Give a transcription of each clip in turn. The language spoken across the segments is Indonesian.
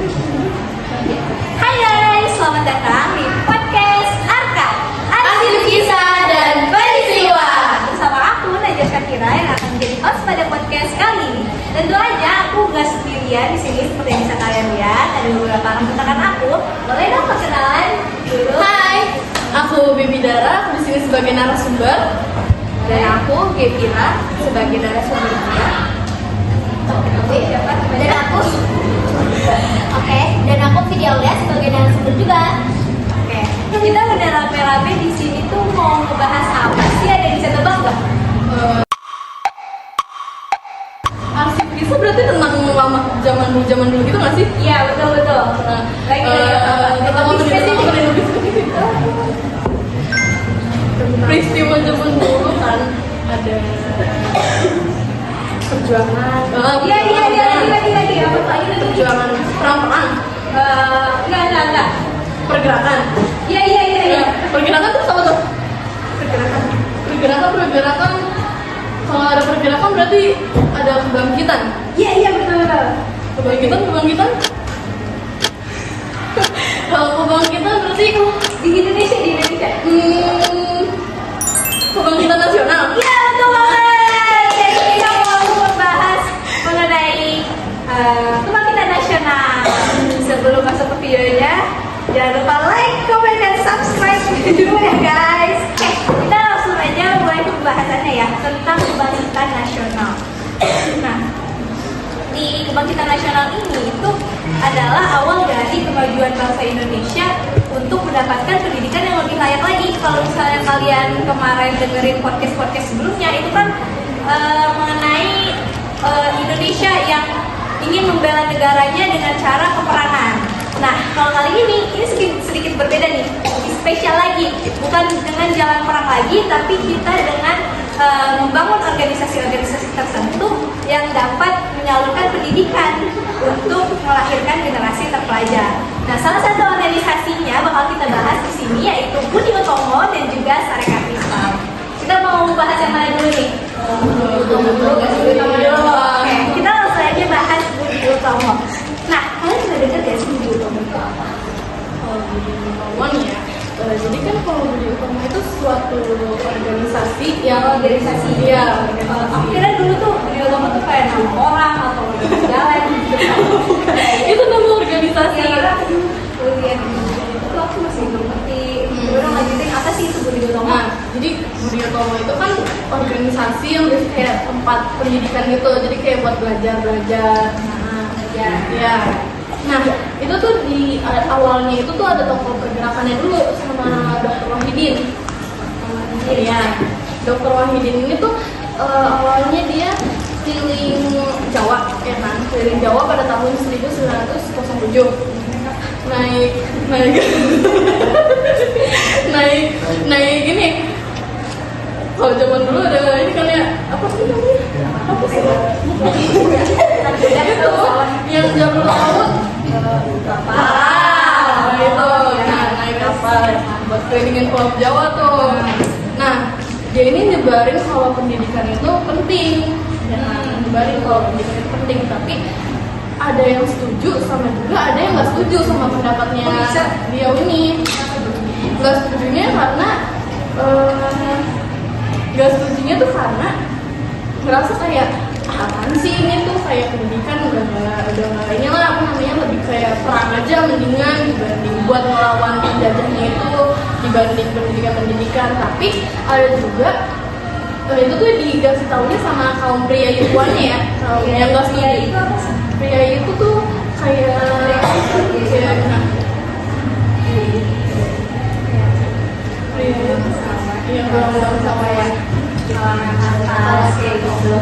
Hai guys, selamat datang di podcast Arka Hasil Kisah dan Peristiwa. Bersama aku Najwa Syakira yang akan menjadi host pada podcast kali ini. Tentu aja aku gak sendirian di sini seperti yang bisa kalian lihat. Ada beberapa rekan aku. Boleh dong perkenalan dulu. Hai, aku Bibi Dara, aku di sini sebagai narasumber. Dan aku Gevira sebagai narasumber juga. Dan aku Vidyalia sebagai narasumber juga. Oke, kita udah rame-rame di sini tuh mau ngebahas apa sih? Ada yang bisa tebak nggak? Arsip kisah berarti tentang lama zaman dulu gitu nggak sih? Iya, betul. Nah, Lagi kita mau lebih spesifik. Peristiwa zaman dulu kan ada perjuangan. Iya. Apa tuh? Ayo tuh. Perjuangan perang. Enggak. Pergerakan. Iya. Pergerakan tuh apa tuh? Pergerakan. Kalau ada pergerakan berarti ada kebangkitan. Iya, betul. Kebangkitan. Kalau kebangkitan berarti Di Indonesia. kebangkitan nasional. Iya, betul banget. Jadi kita mau membahas mengenai kebangkitan nasional. Sebelum masuk ke videonya, jangan lupa like, comment, dan subscribe dulu ya guys. Oke, kita langsung aja mulai pembahasannya ya tentang kebangkitan nasional. Nah, di kebangkitan nasional ini itu adalah awal dari kemajuan bangsa Indonesia untuk mendapatkan pendidikan yang lebih layak lagi. Kalau misalnya kalian kemarin dengerin podcast sebelumnya, itu kan mengenai Indonesia yang ingin membela negaranya dengan cara peperangan. Nah, kalau kali ini sedikit berbeda nih, lebih spesial lagi. Bukan dengan jalan perang lagi, tapi kita dengan membangun organisasi-organisasi tertentu yang dapat menyalurkan pendidikan untuk melahirkan generasi terpelajar. Nah, salah satu organisasinya bakal kita bahas di sini yaitu Budi Utomo dan juga Sarekat Islam. Kita mau bahas yang mana dulu nih? Budi Utomo dulu. Oke, kita langsung aja bahas Budi Utomo. Nah, kalian sudah dengar gak sih Budi Utomo itu apa? Budi Utomo nih ya. Jadi kan kalau Budi Utomo itu suatu organisasi yang Iya. Akhirnya dulu tuh Budi Utomo tuh kayak nama orang atau jalan gitu. itu nama organisasi. Kemudian itu aku masih belum ngerti. Orang lanjutin apa sih itu Budi Utomo? Nah, jadi Budi Utomo itu kan organisasi yang kayak tempat pendidikan gitu. Jadi kayak buat belajar. Ya. Nah, itu tuh di awalnya itu tuh ada tokoh pergerakannya dulu sama Dr. Wahidin. Iya. Dr. Wahidin ini tuh awalnya dia keliling Jawa, ya kan? Keliling Jawa pada tahun 1907. naik gini. Kalau zaman dulu ada ini kan ya, apa sih namanya? Itu yang jalur laut kapal itu. Nah, naik kapal buat kelilingin Pulau Jawa tuh. Nah, dia ini nyebarin kalau pendidikan itu penting. Nyebarin kalau pendidikan itu penting, tapi ada yang setuju sama juga ada yang nggak setuju sama pendapatnya dia ini. Nggak setujunya karena nggak setujunya tuh karena ngerasa kayak apaan sih ini tuh kayak pendidikan udah nggak ini lah, apa namanya, lebih kayak perang aja mendingan dibanding buat melawan penjajahnya itu dibanding pendidikan. Tapi ada juga itu tuh dikasih tahunya sama kaum pria tuannya ya, yang nggak setuju. Pria itu tuh kayak yang belum sama ya kalangan atas kayak gitu.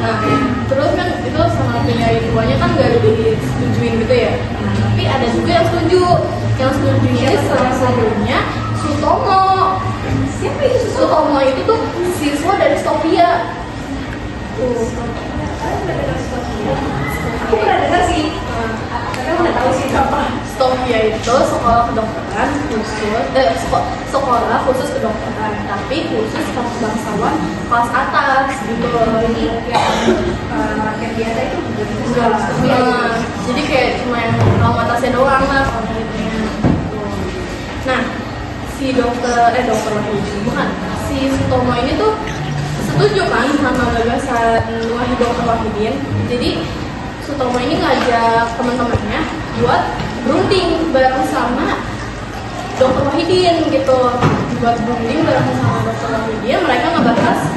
Nah, terus kan itu sama pria tuanya kan nggak disetujuin gitu ya. Tapi ada juga yang setuju. Yang setuju ini salah satunya Sutomo. Siapa itu Sutomo? Itu tuh siswa dari Stovia. Aku pernah dengar sih. Tapi aku nggak tahu sih apa. Stovia itu sekolah kedokteran sekolah khusus kedokteran, tapi khusus kelas bangsawan kelas atas gitu. Jadi yang rakyat biasa itu juga Jadi kayak cuma yang kaum atasnya doang lah kaum elitnya. Nah, si dokter bukan si Sutomo ini tuh setuju kan sama gagasan Dr. Wahidin. Jadi Sutomo ini ngajak teman-temannya buat berunding bareng sama Dr. Wahidin gitu, buat berunding bareng sama Dr. Wahidin. Mereka ngebahas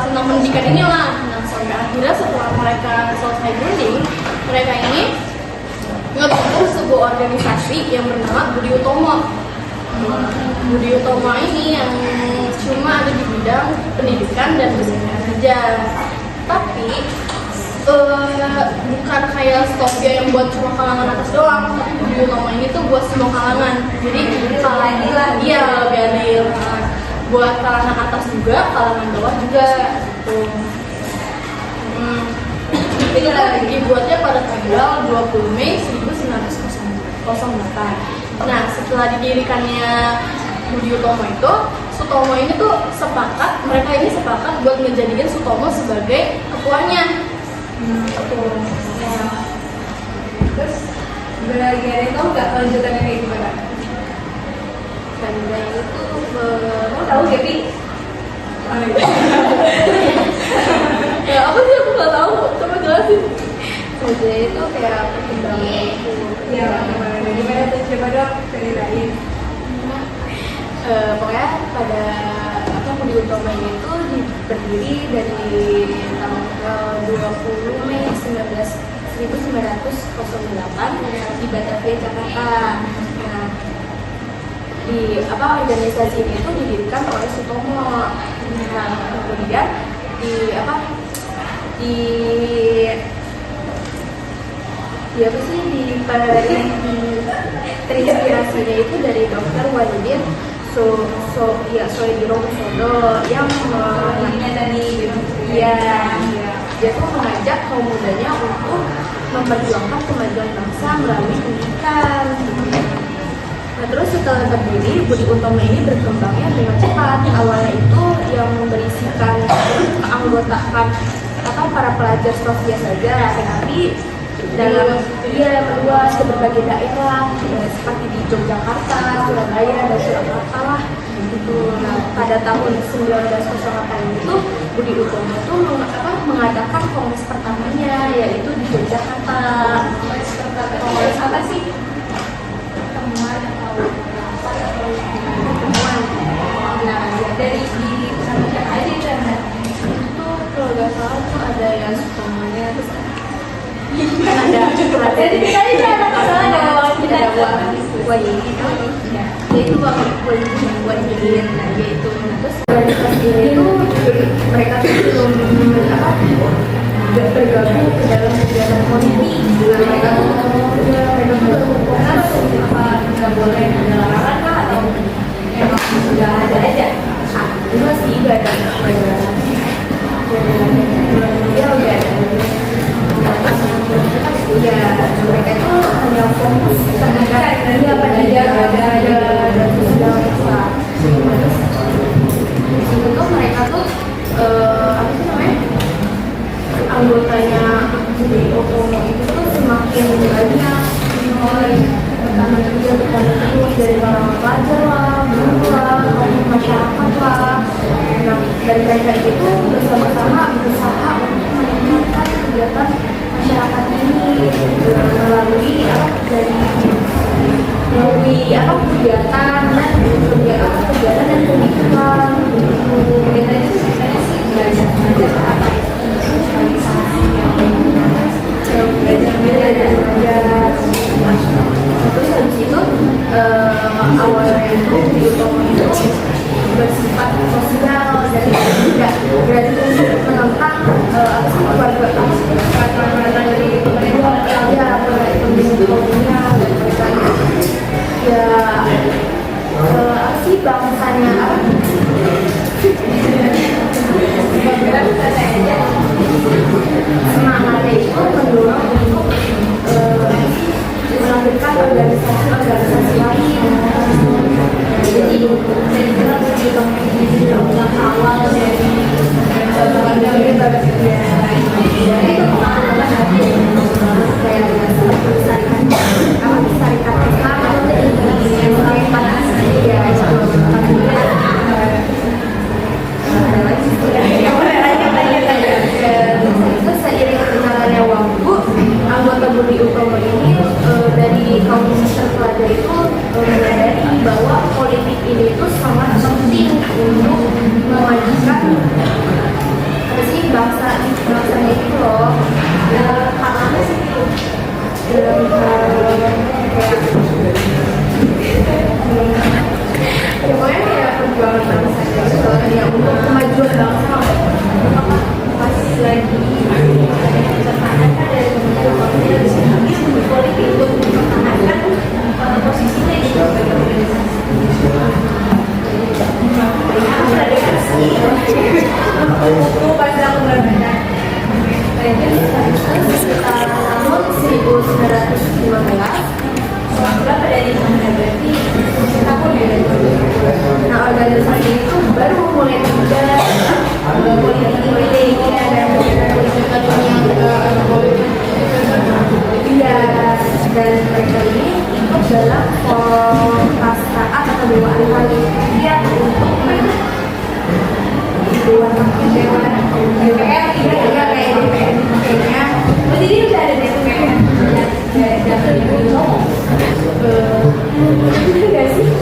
tentang pendidikan ini lah. Nah, sampai akhirnya setelah mereka selesai berunding, mereka ini ngebentuk sebuah organisasi yang bernama Budi Utomo. Budi Utomo ini yang cuma ada di bidang pendidikan dan kesehatan saja. Tapi bukan kayak Stopia yang buat cuma kalangan atas doang, tapi Budi Utomo ini tuh buat semua kalangan. Jadi kalangan lah dia lebih adil, buat kalangan atas juga, kalangan bawah juga gitu. Itu dibuatnya pada tanggal 20 Mei 1908. Nah, setelah didirikannya Budi Utomo itu, Sutomo ini tuh mereka ini sepakat buat ngejadikan Sutomo sebagai ketuanya. Ya. Terus belajar itu nggak lanjutannya kayak gimana? Sandra itu Kamu tahu Gaby? ya apa sih, aku nggak tahu, coba jelasin. Sandra itu kayak perkembangan itu. Ya, gimana tuh, coba dong ceritain. Pokoknya pada Budi Utomo ini itu berdiri dari tanggal 20 Mei 1908 di Batavia, Jakarta. Nah, organisasi ini itu didirikan oleh Sutomo. Nah, kemudian terinspirasinya itu dari Dr. Wahidin Soediro Musodo yang dia tuh mengajak kaum mudanya untuk memperjuangkan kemajuan bangsa melalui pendidikan. Nah, terus setelah berdiri, Budi Utomo ini berkembangnya dengan cepat. Awalnya itu yang berisikan keanggotaan para pelajar Sofia saja, tapi meluas ke berbagai daerah seperti di Yogyakarta, Surabaya, dan Surakarta lah gitu. Nah, pada tahun 1908 itu Budi Utomo itu mengadakan kongres pertamanya, yaitu di Yogyakarta. Kongres apa sih? Pertemuan atau pertemuan. Nah, dari di Indonesia aja itu ada. Itu kalau nggak salah tuh ada yang Sutomonya, terus ada yaitu Wahidin, yaitu terus organisasi itu mereka tuh belum bergabung ke dalam kegiatan politik. Mereka nggak boleh ada larangan kah atau emang sudah ada aja? Enggak sih, nggak ada ya, mereka itu hanya fokus terhadap ada sosial bangsa. Untuk mereka tuh anggotanya Budi Utomo itu tuh semakin banyak karena dia bertanya terus dari para pelajar lah, guru lah, masyarakat lah. Nah, dan mereka itu bersama-sama berusaha untuk meningkatkan kegiatan masyarakat ini melalui kegiatan dan pemikiran. Kegiatan itu sebenarnya sih belajar terus habis itu awalnya itu Budi Utomo itu bersifat sosial, jadi tidak berarti untuk menentang keluarga dari pemerintah ya penduduk kolonial dan mereka ya Budi Utomo ini dari kaum terpelajar itu menyadari bahwa politik ini itu sangat penting untuk memajukan apa sih bangsanya itu loh. Hal apa sih itu dalam hal pokoknya ya perjuangan bangsa itu ya untuk kemajuan bangsa. Pas lagi tekanan kan dari kementerian politik untuk mempertahankan posisinya di sebagai organisasi. Waktu pas aku berbeda, sekitar tahun 1915, setelah pada di sana berarti tahun ya. Nah organisasi itu baru mulai terlibat politik ya dan iya, dan mereka ini ikut dalam saat atau dewan panitia untuk dewan DPR iya kayak DPR makanya jadi udah ada DPR dan itu enggak sih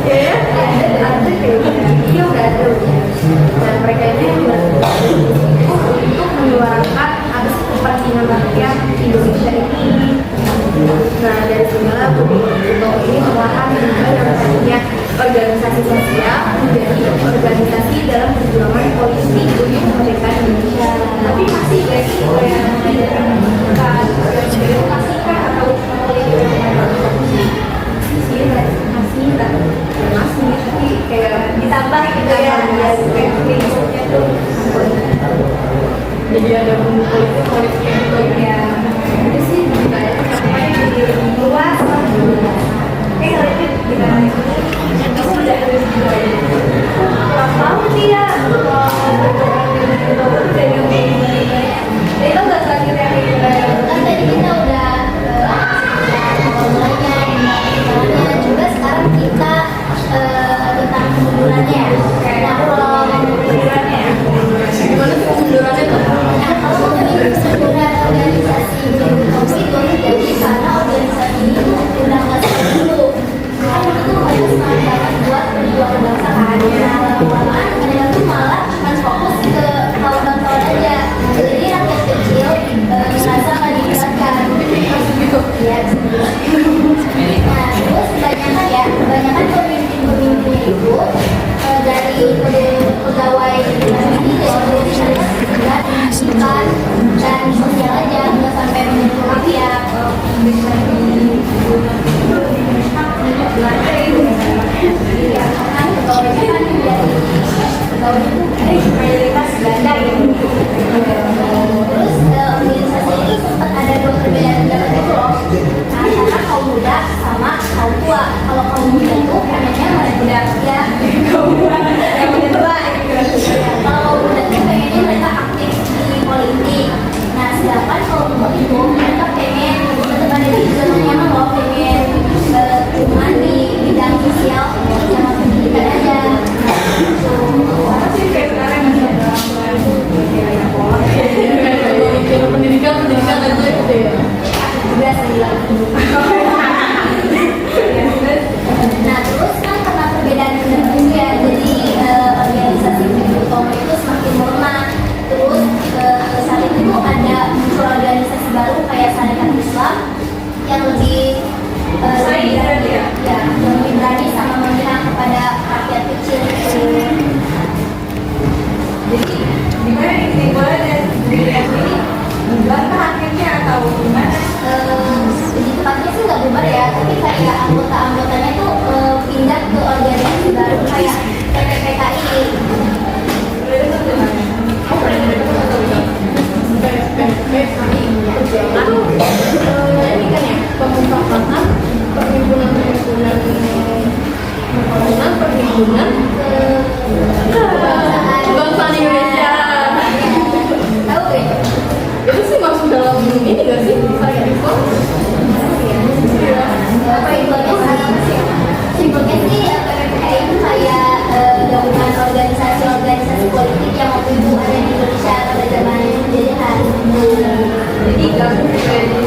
ya ada kayak iya udah ada dan mereka ini untuk menyuarakan atas kepentingan rakyat Indonesia ini. Nah dari sinilah Budi Utomo ini melakukan juga yang namanya organisasi sosial menjadi organisasi dalam perjuangan politik untuk kemerdekaan Indonesia. Tapi masih guys masih kan atau politik masih tapi kayak ditambah gitu ya kayak prinsipnya tuh jadi ada bumbu politik gitu ya itu sih juga ya sampai jadi luas kayak hal itu juga aku udah harus juga tahu sih ya itu nggak sakit ya Kan tadi kita udah mulainya juga sekarang kita tentang kemundurannya. Nah kalau gimana sih kemundurannya tuh? Nah, kalau kemunduran organisasi Budi Utomo itu jadi karena organisasi ini udah nggak seperti dulu. Karena itu harus semangat banget buat perjuangan bangsa kan. Nah, lama-lamaan mereka tuh malah cuma fokus ke kawan-kawan aja. Jadi rakyat kecil merasa nggak dilibatkan. Gitu. Iya. Nah, terus kebanyakan pemimpin-pemimpin itu dari pegawai negeri dan pendidikan dan sosial aja nggak sampai menyentuh rakyat. Iya, kan pegawainya kan dari pegawai itu mayoritas ganda gitu. Terus organisasi ini sempat ada dua perbedaan pendapat itu loh antara kaum muda sama kaum tua. Kalau kaum muda itu pengennya mereka muda ya kaum muda yang muda tua gitu. Kalau kaum muda itu pengennya mereka aktif di politik. Nah sedangkan kaum tua itu mereka pengen tetap ada di zona nyaman loh, pengen cuma di bidang sosial sama pendidikan aja. Sih kayak sekarang masih ada Pendidikan aja gitu ya. Juga sembilan. Nah terus kan karena perbedaan pendapat ya, jadi organisasi Budi Utomo itu semakin melemah. Terus saat itu tuh ada muncul organisasi baru kayak Sarekat Islam yang lebih berani, ya, yang lebih berani sama memihak kepada rakyat kecil. jadi gimana nih kesimpulan dan dilihat ini bubar kah akhirnya atau gimana? Di tempatnya sih nggak bubar ya, tapi kayak anggota-anggotanya tuh pindah ke organisasi baru kayak PPPKI. Ini kan ya pemufakatan perhimpunan kebangsaan Indonesia. Tahu ya? Itu sih masuk dalam ini nggak sih? Saya info. Simpelnya sih PPPKI itu kayak gabungan organisasi-organisasi politik yang waktu itu ada di Indonesia pada zaman penjajahan. Jadi gabung dengan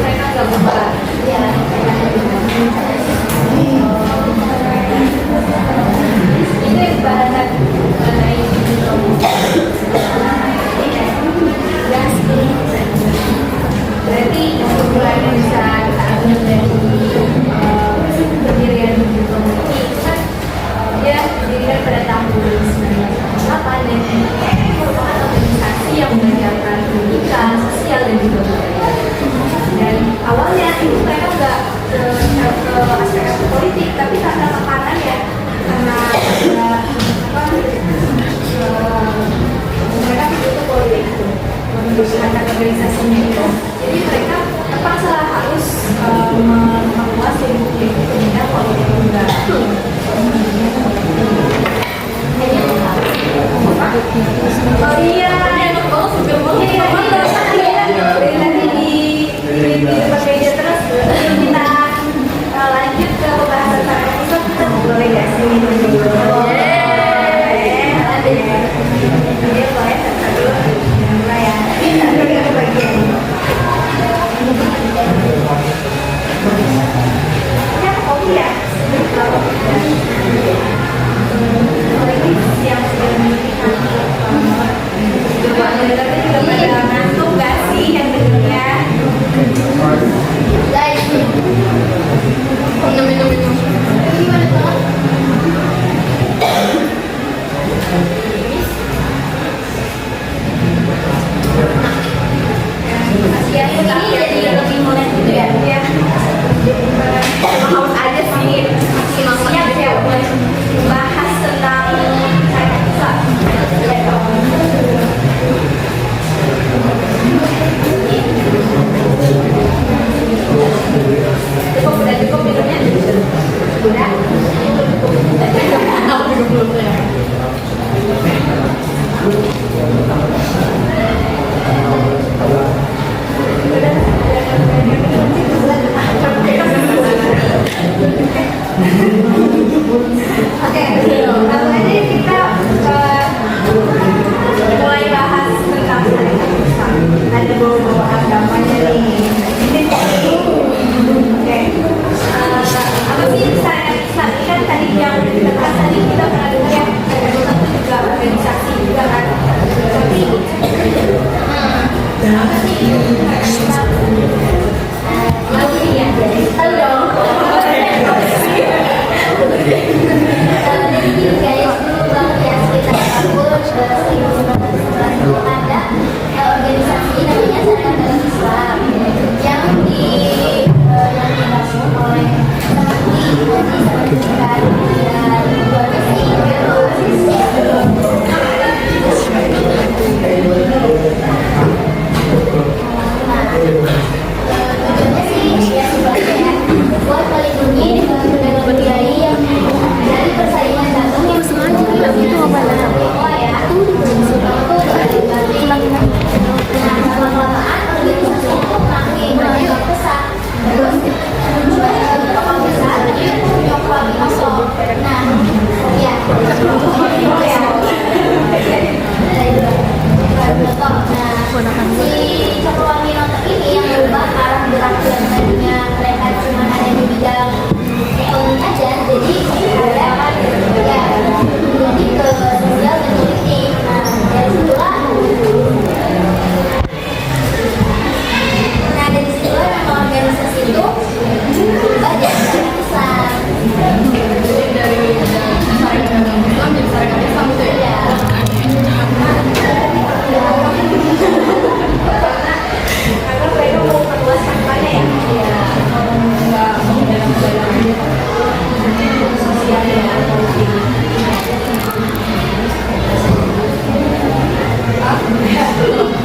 ke aspek politik, tapi karena tekanan ya, karena mereka butuh politik meneruskan organisasinya itu, jadi mereka terpaksa harus menguas ilmu pendidikan politik juga. Oh iya, enak banget supir banget. nanti di depan meja terus kita lanjut ke pembahasan sarkasme. Kita boleh nggak sih? Dia boleh satu dulu. Mulai ya. Kita ke bagian ini. Ya, kopi ya. Lagi siang tapi juga pada ngantuk gak sih yang dengernya? Minum. Siang ini jadi lebih mulai gitu ya? Iya. Haus aja sih. Siap. Bahas tentang cukup minumnya? Udah? Aku juga belum ya. Oke, lalu aja kita mulai bahas tentang syariat. Ada beberapa agamanya nih. Oke, apa sih syariat Islam? Ini kan tadi yang dekat tadi kita pernah dengar ya, syariat Islam itu juga organisasi juga kan. Tapi apa sih syariat Islam? Lalu ya, halo. Jadi gini guys, dulu banget ya sekitar tahun 1911 itu ada organisasi namanya Syarikat Islam yang dibangun oleh Sakti dan keluarga sih tujuannya sih ya sebenarnya buat melindungi budaya yang dari persaingan jantung yang sengaja itu apa ya? Lama-lamaan organisasi itu makin banyak besar. Terus kapal besar nyokap masuk. Nah, ya. Nah, si Cokrowangi Noto ini yang berubah arah gerak yang tadinya mereka cuma ada di bidang ekonomi aja, jadi ada ya jadi ke sosial dan politik. Nah, dari situlah nama organisasi itu berubah jadi Syarikat Islam. Jadi dari syarikat Islam jadi syarikat Islam gitu ya. Karena mereka mau perluas kampanye ya? Iya. Nggak mau dalam sosial ya, politik.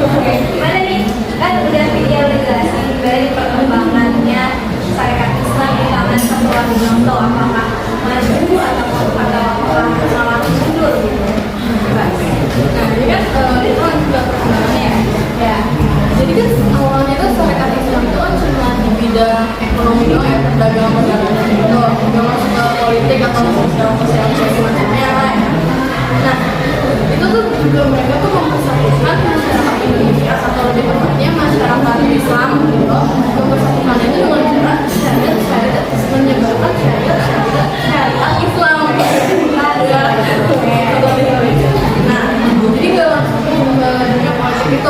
Oke, gimana nih? Kan udah video jelasin dari perkembangannya syarikat Islam di tangan Ketua Binoto, apakah maju atau apakah malah mundur gitu? Nah, jadi kan itu kan juga perkembangannya ya. Ya. Jadi kan awalnya itu syarikat Islam itu kan cuma di bidang ekonomi doang ya, perdagangan gitu, nggak masuk ke politik atau sosial semacamnya lah ya. Nah, itu tuh juga mereka tuh mempersatukan masyarakat Indonesia atau lebih tepatnya masyarakat Islam gitu, mempersatukan itu dengan cara syariat menyebarkan syariat Islam. Nah, jadi nggak langsung ke dunia politik itu.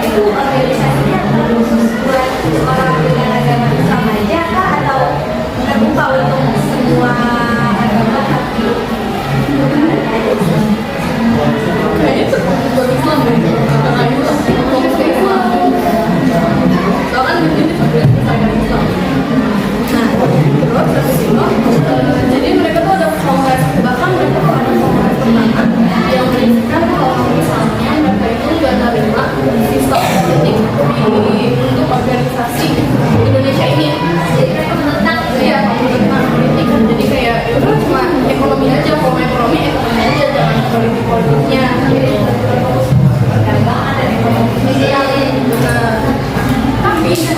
Itu organisasinya khusus buat orang dengan agama Islam aja kah atau terbuka untuk semua agama tapi Kayaknya itu buat Islam deh.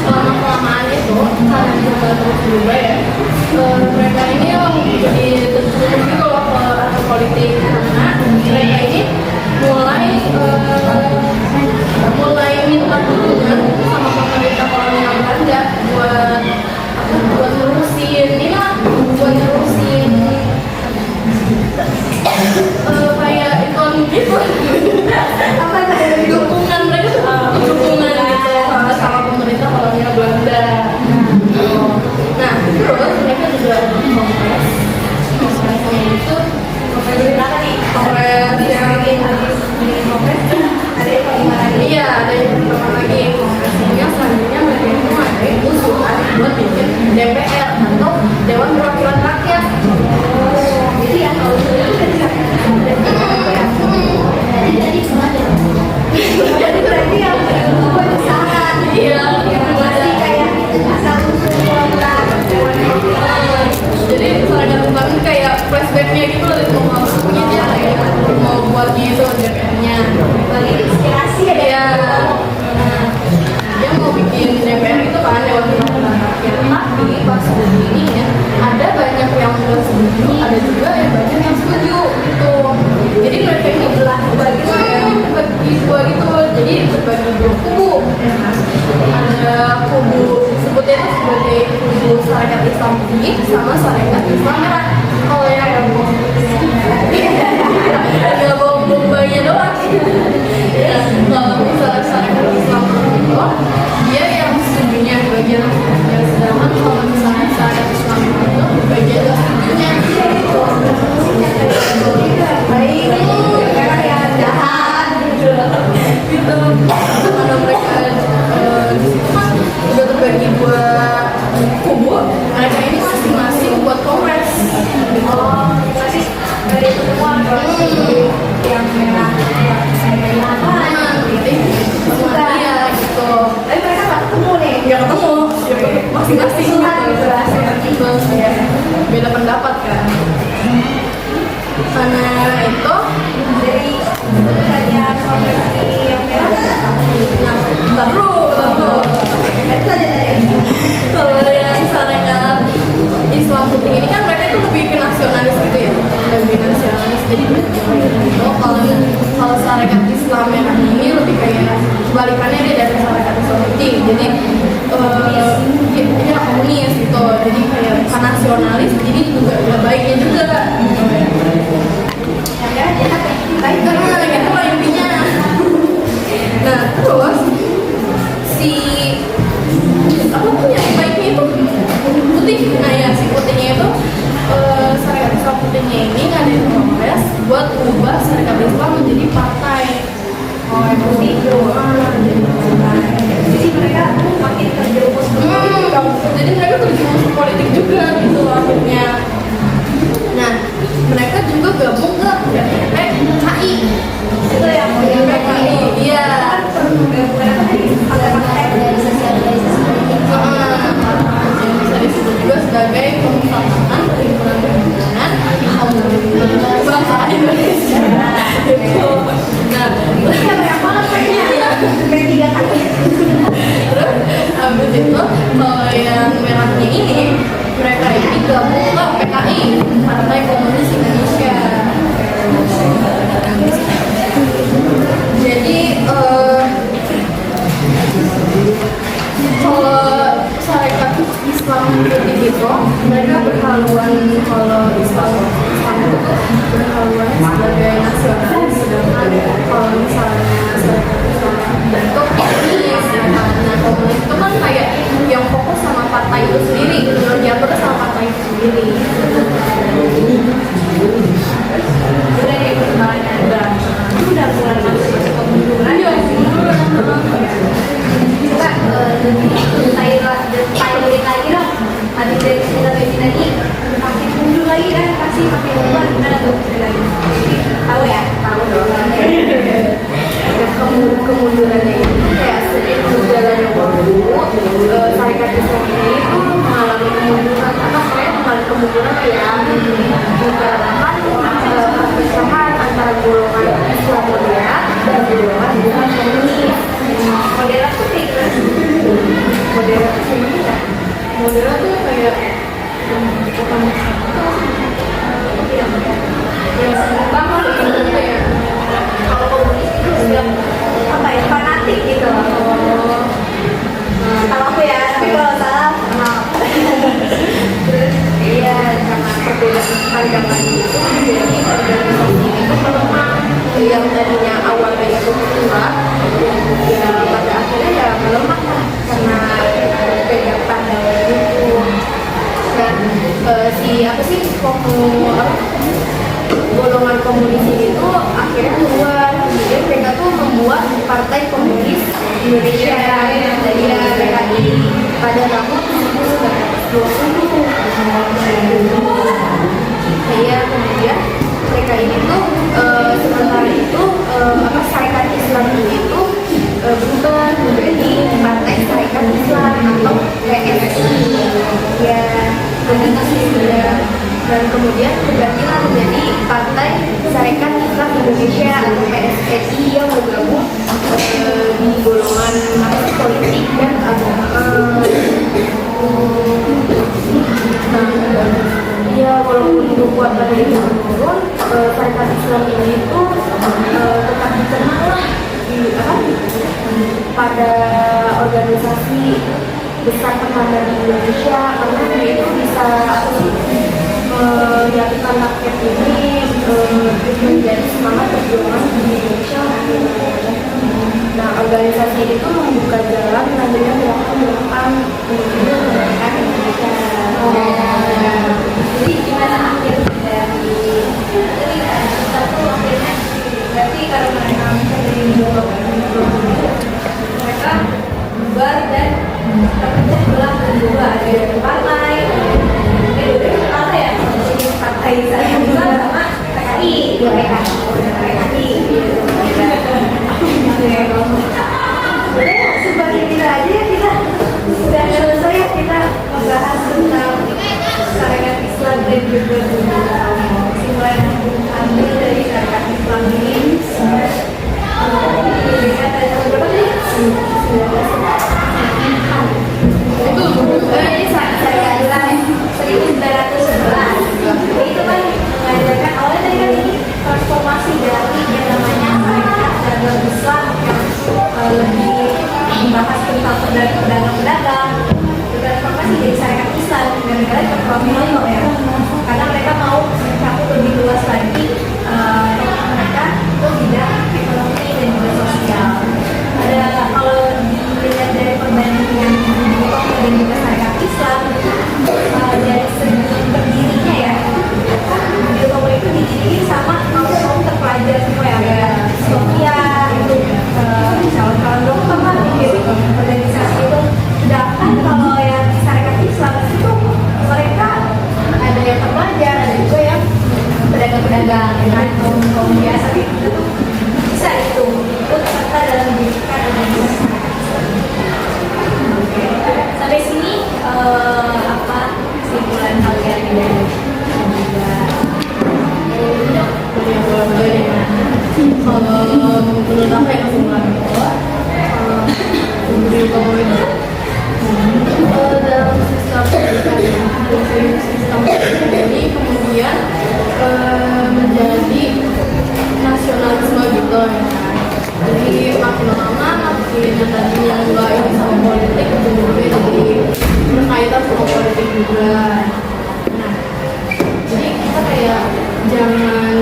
lama kelamaan itu karena juga terus berubah ya, mereka ini jadi tertutup juga loh ke arah politik karena mereka ini mulai minta dukungan sama pemerintah kolonial Belanda buat buat nerusin kayak ikon gitu Apa itu? dukungan mereka tuh dukungan gitu sama pemerintah kolonial Belanda. Nah terus mereka juga kongresnya itu Kongres berapa nih? kongres yang Habis bikin kongres ada yang gimana nih? iya ada yang pertama lagi kongresnya selanjutnya mereka itu ada usulan buat bikin DPR atau Dewan Perwakilan Rakyat. Jadi yang kalau itu Jadi cuma ada. jadi berarti yang berusaha Iya, masih kayak asal usul jadi misalnya kemarin kayak flashbacknya gitu loh mau masuknya dia kayak mau buat gitu DPR-nya. bagi inspirasi ya. Iya. Nah, dia mau bikin DPR itu kan Dewan Perwakilan Rakyat. Tapi pas ini ya ada banyak yang nggak setuju, ada juga yang banyak yang setuju gitu. Jadi mereka ini berbagi dua gitu. Jadi berbagi dua kubu. Ada kubu sebutnya itu sebagai kubu Sarekat Islam Putih sama Sarekat Islam Merah. Kalau yang nggak bawa bombanya doang. Ya, kalau misalnya Sarekat Islam Putih itu dia yang setujunya di bagian ya, sedangkan kalau misalnya Sarekat Islam Merah itu di bagian nggak setujunya. Baik, karena yang jahat Gitu. Karena mereka di situ kan udah terbagi dua kubu, mereka ini masing-masing buat kongres. Oh, masih dari pertemuan yang merah yang apa? Jadi sama dia gitu. Tapi mereka nggak ketemu nih. Ya ketemu, masing-masing gitu. Terus ya beda pendapat kan. Karena itu Dari kayak konversi yang merah. nah, taruh. Itu aja dari. Kalau yang Sarekat Islam Putih ini kan mereka itu lebih ke nasionalis gitu ya, lebih nasionalis jadi gitu. Kalau Sarekat Islam Merah ini lebih kayak kebalikannya dia dari Sarekat Islam Putih. Jadi ini komunis gitu. Jadi kayak bukan nasionalis, jadi juga ada baiknya juga. Gitu ya. Yang merah jahat ya. Baik. Karena gitu lah intinya. Nah terus si apa tuh yang baiknya itu putih. Nah ya si putihnya itu Sarekat Islam Putihnya ini ngadain kongres buat ubah Sarekat Islam menjadi partai. Oh, putih itu. Jadi mereka makin terjerumus ke politik. Jadi mereka terjerumus ke politik juga gitu loh akhirnya. Nah mereka juga gabung ke PKI. Itu yang PKI iya. Yang bisa disebut juga sebagai Pemufakatan Perhimpunan Perhimpunan Bangsa Indonesia. Gitu. Nah, terus habis itu kalau yang merahnya ini mereka ini gabung ke PKI Partai Komunis Indonesia. Jadi kalau Sarekat Islam Putih itu mereka berhaluan kalau Islam itu berhaluan sebagai nasionalis, sedangkan kalau misalnya Sarekat Islam bentuk komunis ya. Nah komunis itu kan kayak yang fokus sama partai itu sendiri, diatur sama partai itu sendiri. Udah kayak perkembangannya udah mulai masuk kemunduran. Iya, Coba lebih lagi dong. Habis dari cerita tadi makin mundur lagi kan pasti makin mundur gimana tuh ceritanya? Tahu ya? Tahu dong. Kemundurannya itu kayak seiring berjalannya waktu, Sarekat Islam ini tuh mengalami kemunduran karena saya mengalami kemunduran ya dikarenakan perpisahan antara golongan Islam moderat dan golongan komunis. Modern tuh kayak gimana? Partai Komunis Indonesia dari PKI pada tahun 1920. Ya, kemudian mereka ini tuh sementara itu Sarekat Islam ini tuh berubah menjadi Partai Sarekat Islam atau PSI. Ya, dan kemudian bergantilah menjadi Partai Sarekat Islam Indonesia atau PSI yang bergabung di golongan politik dan agama. Ya, walaupun kekuatan dari menurun, Sarekat Islam ini tuh tetap dikenal lah pada organisasi besar pertama di Indonesia, karena dia itu bisa menyatukan rakyat ini menjadi semangat perjuangan di Indonesia. Nah, organisasi itu membuka jalan lanjutnya gerakan menuju kemerdekaan Indonesia. Jadi gimana akhir dari satu akhirnya berarti kalau mereka dari mereka bubar dan terpecah belah kedua, ada partai partai saya juga sama PKI sebenarnya sebagai kita aja ya, kita sudah selesai ya kita membahas tentang Sarekat Islam dan juga kesimpulan ambil dari Sarekat Islam ini. Kita ada berapa nih? 19 ini Sarekat Islam 1911. Itu kan mengajarkan awalnya tadi kan ini transformasi dari yang namanya Sarekat Dagang Islam yang lebih membahas tentang pedagang-pedagang, transformasi dari Sarekat Islam dan negara berprofil ya, karena mereka mau mencakup lebih luas lagi mereka ke bidang ekonomi dan juga sosial. Ada kalau dilihat dari perbandingan Bung dan juga Sarekat Islam dari segi berdirinya ya, Bung itu didirikan sama kaum terpelajar semua ya, ada Sofia itu calon-calon dokter lah di organisasi itu. Sedangkan kalau yang di Sarekat Islam itu mereka ada yang terpelajar, ada juga yang pedagang-pedagang, kan kaum biasa itu bisa itu ikut serta dalam mendirikan organisasi. Sampai sini apa kesimpulan kalian dari kalau menurut aku yang kesimpulan dalam sistem pendidikan ini kemudian menjadi nasionalisme gitu ya. Jadi makin lama makin tadinya enggak ini sama politik ujung-ujungnya jadi berkaitan sama politik juga. Nah, jadi kita kayak jangan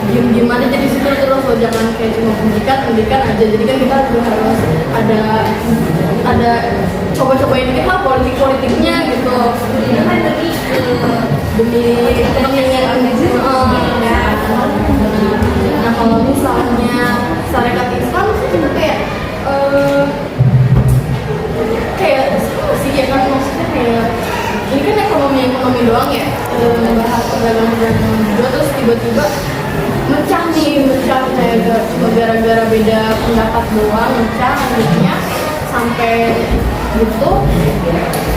diem-diem aja jadi situ terus loh, jangan kayak cuma pendidikan aja. Jadi kan kita juga harus ada coba-cobain dikit lah politiknya gitu. itu kan Demi kepentingan nah, kalau misalnya Sarekat Islam itu kayak sih ya kan, maksudnya kayak ini kan ekonomi doang ya, bahas perdagangan juga, terus tiba-tiba mecah kayak cuma gara-gara beda pendapat doang mecah akhirnya sampai gitu.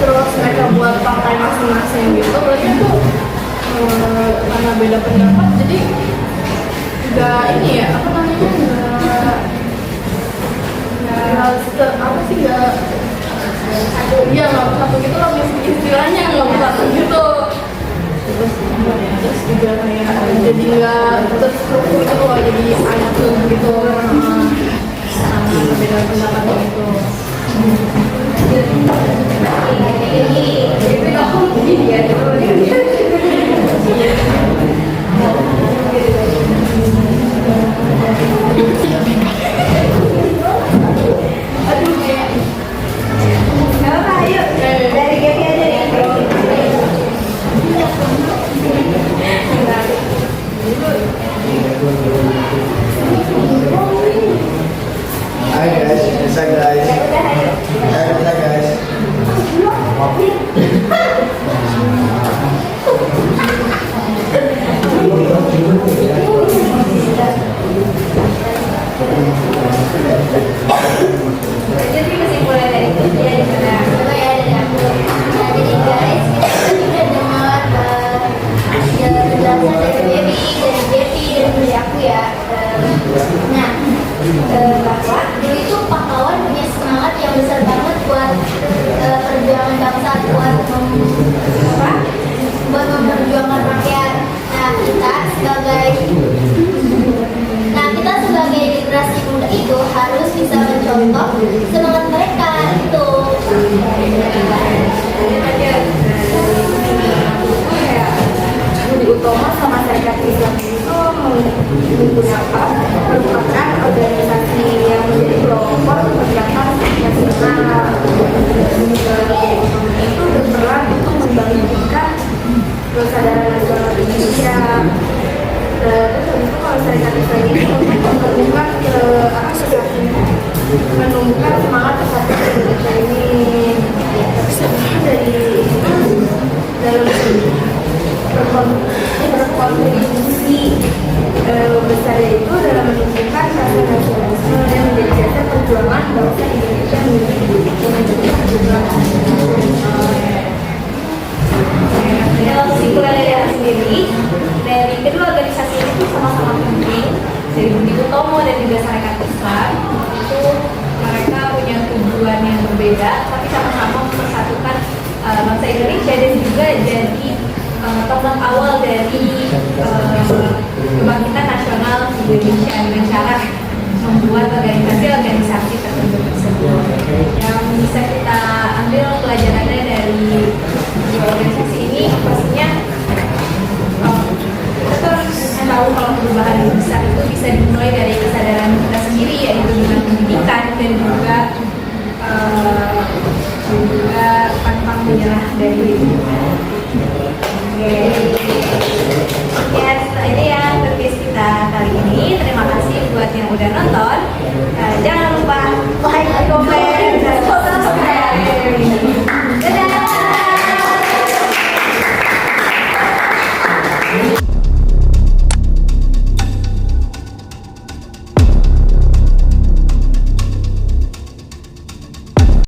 Terus mereka buat partai masing-masing gitu, berarti itu karena beda pendapat jadi nggak ini ya, apa namanya, nggak satu gitu lah, istilahnya nggak satu gitu. Terus juga kayak jadi nggak terstruktur gitu loh, jadi ancur gitu sama beda pendapat gitu. Jadi aku begini ya, aduh ya, nggak apa, ayo dari Gaby aja nih. Bisa guys. Ya udah ayo. Ayo bisa guys. Jadi kesimpulan dari itu ya gimana? Coba ya dari aku. Nah, jadi guys, kita udah dengar penjelasan dari Devi dan dari aku ya. Nah, bahwa Dewi itu pahlawan punya semangat yang besar banget buat perjuangan bangsa, buat memperjuangkan rakyat. Kita sebagai generasi muda itu harus bisa mencontoh semangat mereka itu. Budi Utomo sama Serikat Islam itu merupakan organisasi yang menjadi pelopor kegiatan nasional. Itu berperan untuk membangkitkan kesadaran nasional Indonesia. Terus itu kalau Serikat Islam ini untuk menumbuhkan semangat persatuan Indonesia ini dari dalam berkontribusi besar itu dalam menunjukkan rasa nasionalisme dan menjadi dasar perjuangan bangsa Indonesia Kalau kesimpulan dari aku sendiri, dari kedua organisasi itu sama-sama penting, dari Budi Utomo dan juga Serikat Islam itu